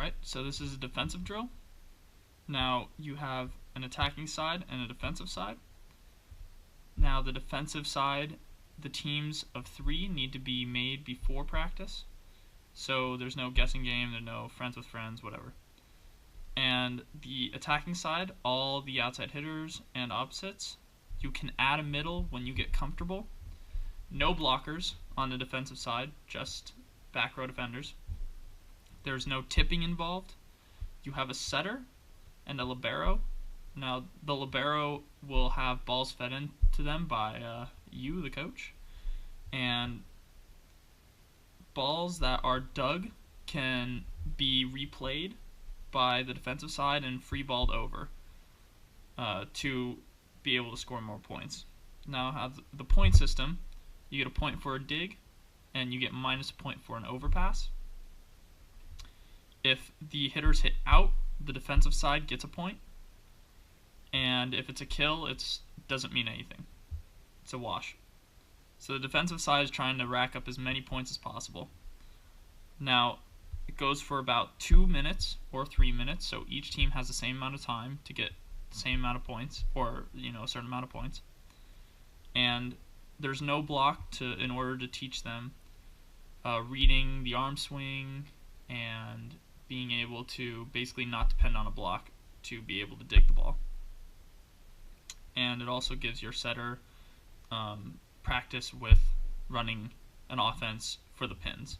Alright, so this is a defensive drill. Now you have an attacking side and a defensive side. Now the defensive side, the teams of 3 need to be made before practice. So there's no guessing game, there's no friends with friends, whatever. And the attacking side, all the outside hitters and opposites, you can add a middle when you get comfortable. No blockers on the defensive side, just back row defenders. There's no tipping involved. You have a setter and a libero. Now the libero will have balls fed into them by you, the coach, and balls that are dug can be replayed by the defensive side and free balled over to be able to score more points. Now have the point system. You get a point for a dig, and you get minus a point for an overpass. If the hitters hit out, the defensive side gets a point, and if it's a kill, it doesn't mean anything. It's a wash. So the defensive side is trying to rack up as many points as possible. Now, it goes for about 2 minutes or 3 minutes, so each team has the same amount of time to get the same amount of points, or a certain amount of points. And there's no block in order to teach them reading the arm swing and being able to basically not depend on a block to be able to dig the ball. And it also gives your setter practice with running an offense for the pins.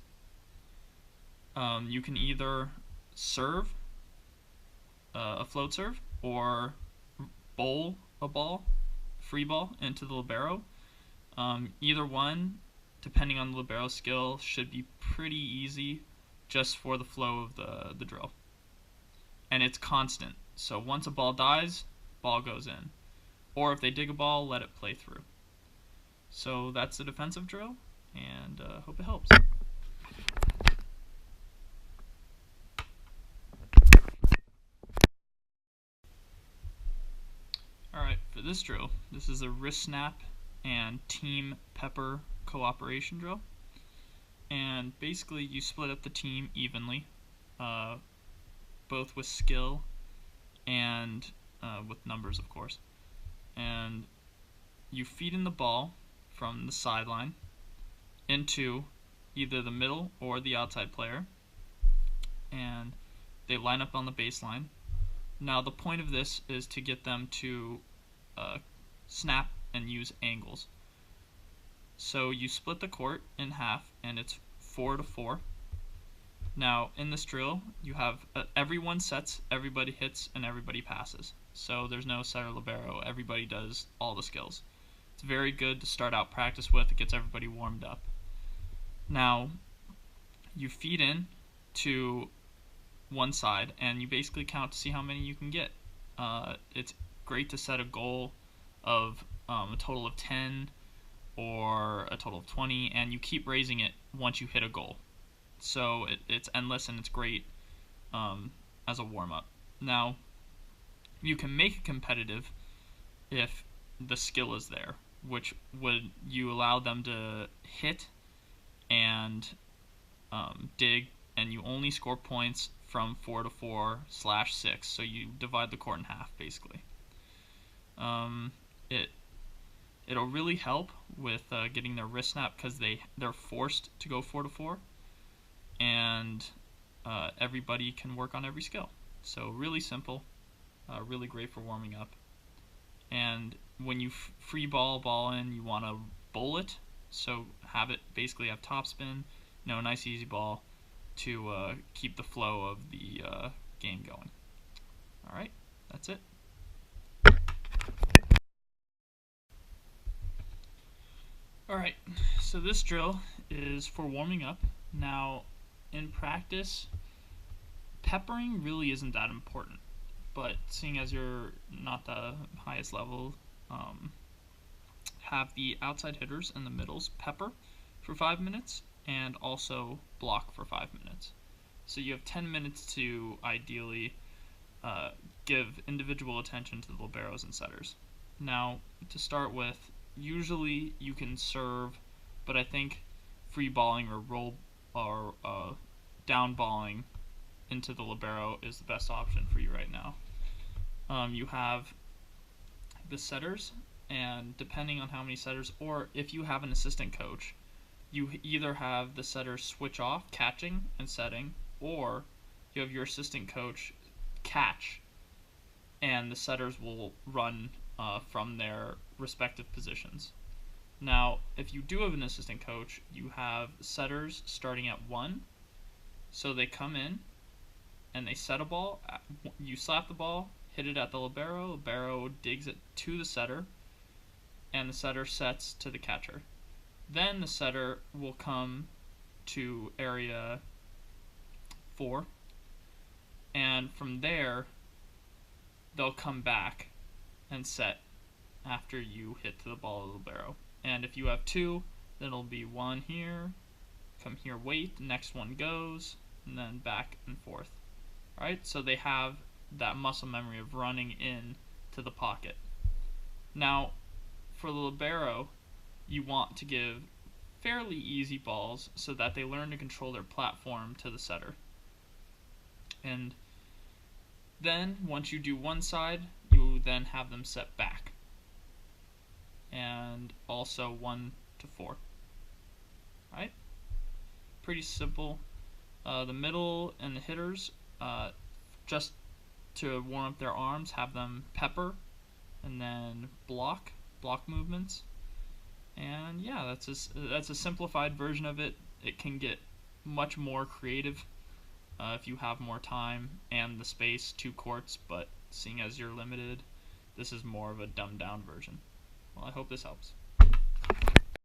You can either serve a float serve or bowl a ball, free ball, into the libero. Either one, depending on the libero skill, should be pretty easy just for the flow of the drill. And it's constant. So once a ball dies, ball goes in. Or if they dig a ball, let it play through. So that's the defensive drill, and hope it helps. Alright, for this drill, this is a wrist snap and team pepper cooperation drill. And basically you split up the team evenly, both with skill and with numbers, of course. And you feed in the ball from the sideline into either the middle or the outside player, and they line up on the baseline. Now the point of this is to get them to snap and use angles. So you split the court in half, and it's 4-4. Now in this drill, you have everyone sets, everybody hits, and everybody passes. So there's no setter libero. Everybody does all the skills. It's very good to start out practice with. It gets everybody warmed up. Now you feed in to one side, and you basically count to see how many you can get. It's great to set a goal of a total of 10 or a total of 20, and you keep raising it once you hit a goal. So it's endless, and it's great as a warm-up. Now, you can make it competitive if the skill is there, which would you allow them to hit and dig, and you only score points from 4-4/6, so you divide the court in half, basically. It'll really help with getting their wrist snap, because they're forced to go 4-4, and everybody can work on every skill. So really simple, really great for warming up. And when you free ball in, you want to bowl it, so basically have topspin, a nice easy ball to keep the flow of the game going. Alright, that's it. Alright, so this drill is for warming up. Now, in practice, peppering really isn't that important, but seeing as you're not the highest level, have the outside hitters and the middles pepper for 5 minutes, and also block for 5 minutes. So you have 10 minutes to ideally give individual attention to the liberos and setters. Now, to start with, usually you can serve, but I think free balling or roll or down balling into the libero is the best option for you right now. You have the setters, and depending on how many setters, or if you have an assistant coach, you either have the setters switch off catching and setting, or you have your assistant coach catch, and the setters will run from their respective positions. Now, if you do have an assistant coach, you have setters starting at 1, so they come in and they set a ball, you slap the ball, hit it at the libero digs it to the setter, and the setter sets to the catcher. Then the setter will come to area 4, and from there they'll come back and set after you hit to the ball of the libero. And if you have 2, then it'll be 1 here, come here, wait, the next one goes, and then back and forth. Alright, so they have that muscle memory of running in to the pocket. Now, for the libero, you want to give fairly easy balls so that they learn to control their platform to the setter. And then, once you do one side, you then have them set back. And also 1 to 4. Alright? Pretty simple. The middle and the hitters, just to warm up their arms, have them pepper and then block movements. And yeah, that's a simplified version of it. It can get much more creative if you have more time and the space, 2 courts, but seeing as you're limited, this is more of a dumbed down version. Well, I hope this helps.